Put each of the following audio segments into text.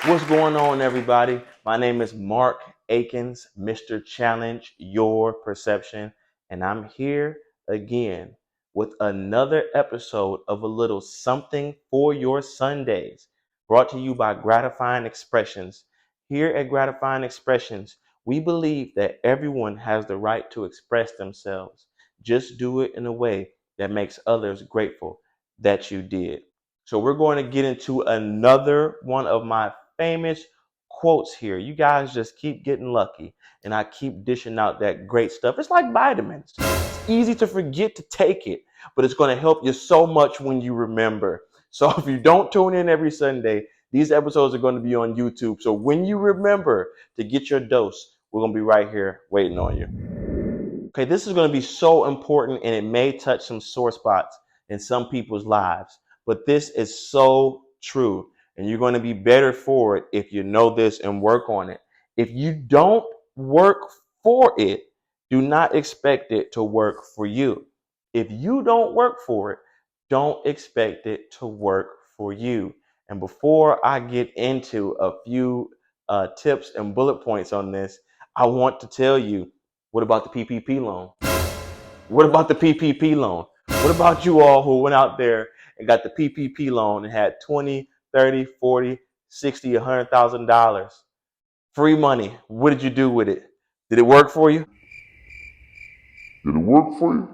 What's going on, everybody? My name is Mark Akins, Mr. Challenge Your Perception, and I'm here again with another episode of a little something for your Sundays, brought to you by Gratifying Expressions. Here at Gratifying Expressions, we believe that everyone has the right to express themselves. Just do it in a way that makes others grateful that you did. So we're going to get into another one of my famous quotes here. You guys just keep getting lucky, and I keep dishing out that great stuff. It's like vitamins. It's easy to forget to take it, but it's going to help you so much when you remember. So if you don't tune in every Sunday, these episodes are going to be on YouTube. So when you remember to get your dose, we're going to be right here waiting on you. Okay, this is going to be so important, and it may touch some sore spots in some people's lives, but this is so true, and you're going to be better for it if you know this and work on it. If you don't work for it, do not expect it to work for you. If you don't work for it, don't expect it to work for you. And before I get into a few tips and bullet points on this, I want to tell you, what about the PPP loan? What about the PPP loan? What about you all who went out there and got the PPP loan and had 20, 30, 40, 60, $100,000 free money? What did you do with it? Did it work for you? Did it work for you?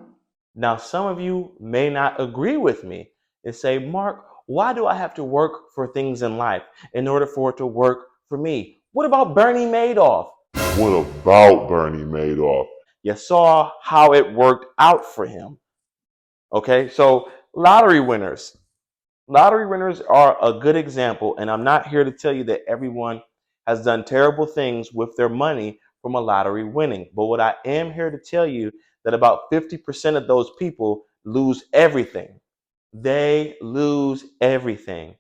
Now, some of you may not agree with me and say, Mark, why do I have to work for things in life in order for it to work for me? What about Bernie Madoff? What about Bernie Madoff? You saw how it worked out for him. Okay, so lottery winners. Lottery winners are a good example, and I'm not here to tell you that everyone has done terrible things with their money from a lottery winning. But what I am here to tell you that about 50% of those people lose everything. They lose everything.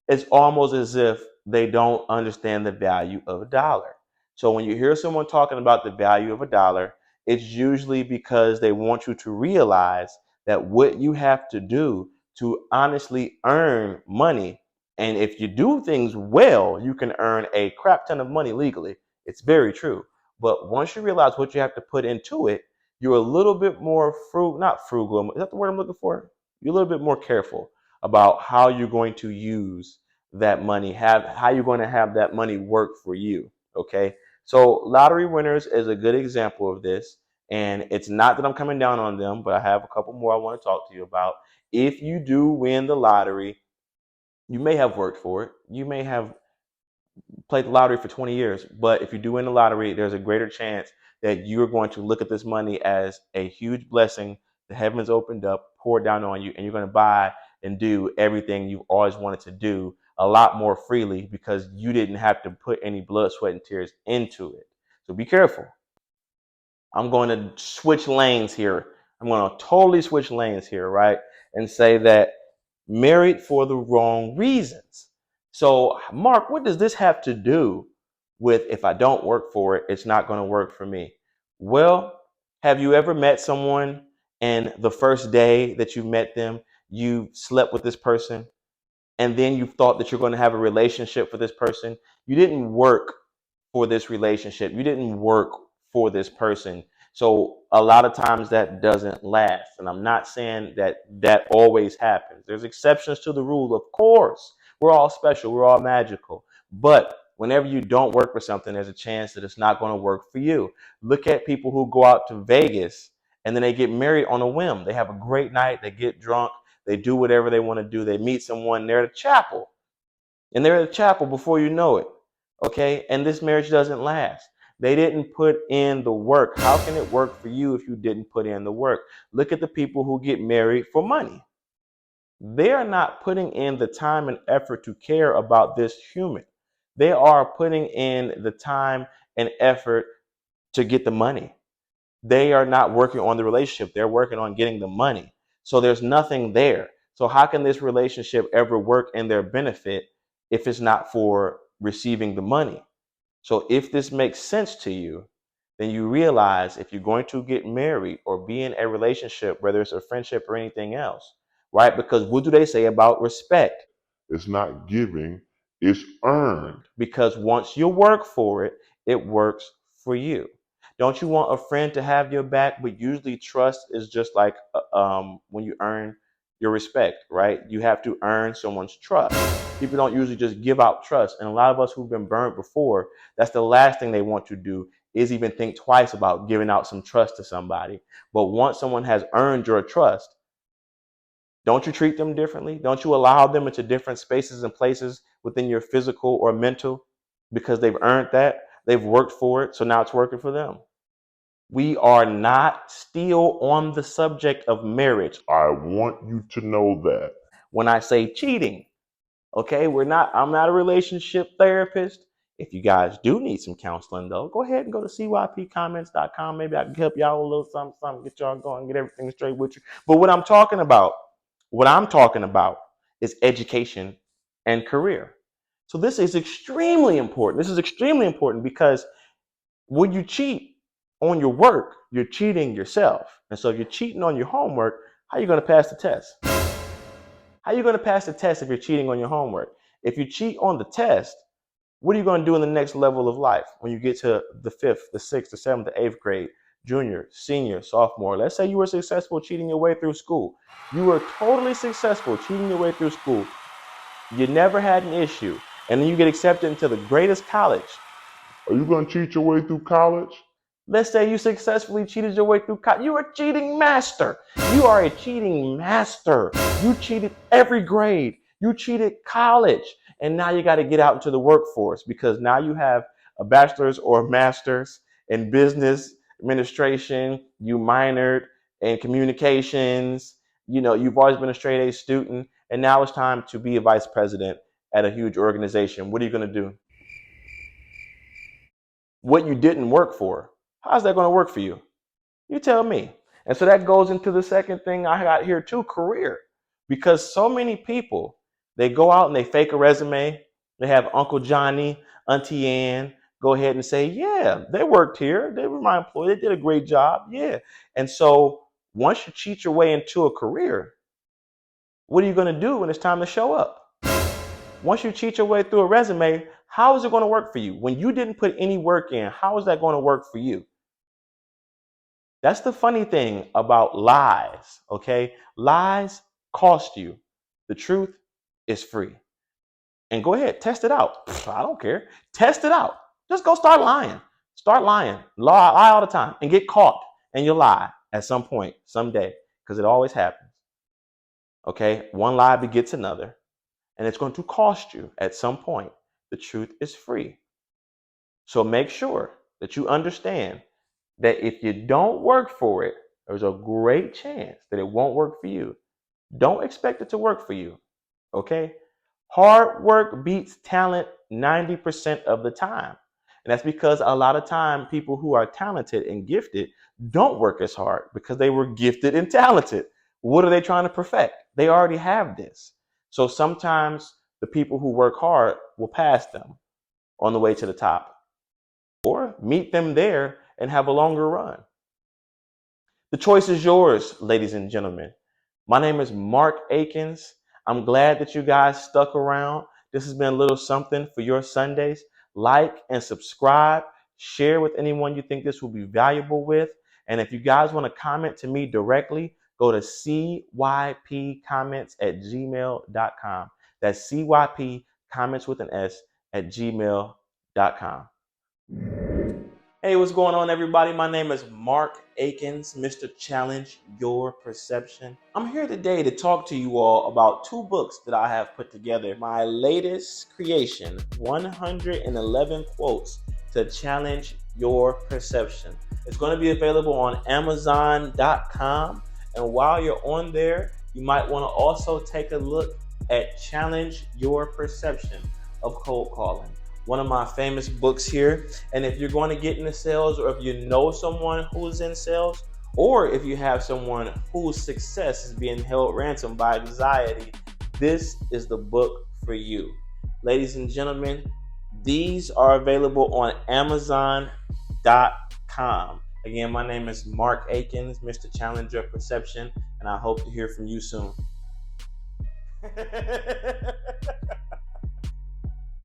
It's almost as if they don't understand the value of a dollar. So when you hear someone talking about the value of a dollar, it's usually because they want you to realize that what you have to do to honestly earn money, and if you do things well, you can earn a crap ton of money legally. It's very true. But once you realize what you have to put into it, you're a little bit more not frugal. Is that the word I'm looking for? You're a little bit more careful about how you're going to use that money, how you're going to have that money work for you. Okay. So lottery winners is a good example of this. And it's not that I'm coming down on them, but I have a couple more I want to talk to you about. If you do win the lottery, you may have worked for it. You may have played the lottery for 20 years, but if you do win the lottery, there's a greater chance that you're going to look at this money as a huge blessing. The heavens opened up, poured down on you, and you're going to buy and do everything you've always wanted to do a lot more freely because you didn't have to put any blood, sweat, and tears into it. So be careful. I'm going to switch lanes here. I'm going to totally switch lanes here, right? And say that married for the wrong reasons. So, Mark, what does this have to do with if I don't work for it, it's not going to work for me? Well, have you ever met someone and the first day that you met them, you slept with this person and then you thought that you're going to have a relationship with this person? You didn't work for this relationship. You didn't work for this person. So a lot of times that doesn't last. And I'm not saying that that always happens. There's exceptions to the rule, of course. We're all special. We're all magical. But whenever you don't work for something, there's a chance that it's not going to work for you. Look at people who go out to Vegas and then they get married on a whim. They have a great night. They get drunk. They do whatever they want to do. They meet someone. They're at a chapel. And they're at a chapel before you know it. Okay, and this marriage doesn't last. They didn't put in the work. How can it work for you if you didn't put in the work? Look at the people who get married for money. They are not putting in the time and effort to care about this human. They are putting in the time and effort to get the money. They are not working on the relationship. They're working on getting the money. So there's nothing there. So how can this relationship ever work in their benefit if it's not for receiving the money? So if this makes sense to you, then you realize if you're going to get married or be in a relationship, whether it's a friendship or anything else, right? Because what do they say about respect? It's not giving, It's earned. Because once you work for it, it works for you. Don't you want a friend to have your back? But usually trust is just like when you earn your respect, right? You have to earn someone's trust. People don't usually just give out trust. And a lot of us who've been burnt before, that's the last thing they want to do is even think twice about giving out some trust to somebody. But once someone has earned your trust, don't you treat them differently? Don't you allow them into different spaces and places within your physical or mental because they've earned that? They've worked for it, so now it's working for them. We are not still on the subject of marriage. I want you to know that. When I say cheating, okay, I'm not a relationship therapist. If you guys do need some counseling though, go ahead and go to cypcomments.com. Maybe I can help y'all a little something, get y'all going, get everything straight with you. But what I'm talking about is education and career. So this is extremely important. This is extremely important because when you cheat on your work, you're cheating yourself. And so if you're cheating on your homework, how are you going to pass the test? How are you going to pass the test if you're cheating on your homework? If you cheat on the test, what are you going to do in the next level of life when you get to the 5th, the 6th, the 7th, the 8th grade, junior, senior, sophomore? Let's say you were successful cheating your way through school. You were totally successful cheating your way through school. You never had an issue. And then you get accepted into the greatest college. Are you going to cheat your way through college? Let's say you successfully cheated your way through college. You are a cheating master. You are a cheating master. You cheated every grade. You cheated college. And now you got to get out into the workforce because now you have a bachelor's or a master's in business administration. You minored in communications. You know, you've always been a straight A student. And now it's time to be a vice president at a huge organization. What are you going to do? What you didn't work for, how's that going to work for you? You tell me. And so that goes into the second thing I got here too, career. Because so many people, they go out and they fake a resume. They have Uncle Johnny, Auntie Ann go ahead and say, yeah, they worked here. They were my employee. They did a great job. Yeah. And so once you cheat your way into a career, what are you going to do when it's time to show up? Once you cheat your way through a resume, how is it going to work for you? When you didn't put any work in, how is that going to work for you? That's the funny thing about lies, okay? Lies cost you. The truth is free. And go ahead, test it out. I don't care. Test it out. Just go start lying. Start lying. Lie all the time and get caught. And you lie at some point, someday, because it always happens. Okay? One lie begets another. And it's going to cost you at some point. The truth is free. So make sure that you understand that if you don't work for it, there's a great chance that it won't work for you. Don't expect it to work for you. Okay? Hard work beats talent 90% of the time. And that's because a lot of time people who are talented and gifted don't work as hard because they were gifted and talented. What are they trying to perfect? They already have this. So sometimes the people who work hard will pass them on the way to the top or meet them there and have a longer run. The choice is yours, ladies and gentlemen. My name is Mark Akins. I'm glad that you guys stuck around. This has been a little something for your Sundays. Like and subscribe. Share with anyone you think this will be valuable with. And if you guys want to comment to me directly, go to cypcomments@gmail.com. That's cypcomments with an S at gmail.com. Hey, what's going on, everybody? My name is Mark Akins, Mr. Challenge Your Perception. I'm here today to talk to you all about two books that I have put together. My latest creation, 111 Quotes to Challenge Your Perception. It's going to be available on Amazon.com. And while you're on there, you might want to also take a look at Challenge Your Perception of Cold Calling, one of my famous books here. And if you're going to get into sales, or if you know someone who's in sales, or if you have someone whose success is being held ransom by anxiety, this is the book for you. Ladies and gentlemen, these are available on Amazon.com. Again, my name is Mark Akins, Mr. Challenge Your Perception, and I hope to hear from you soon.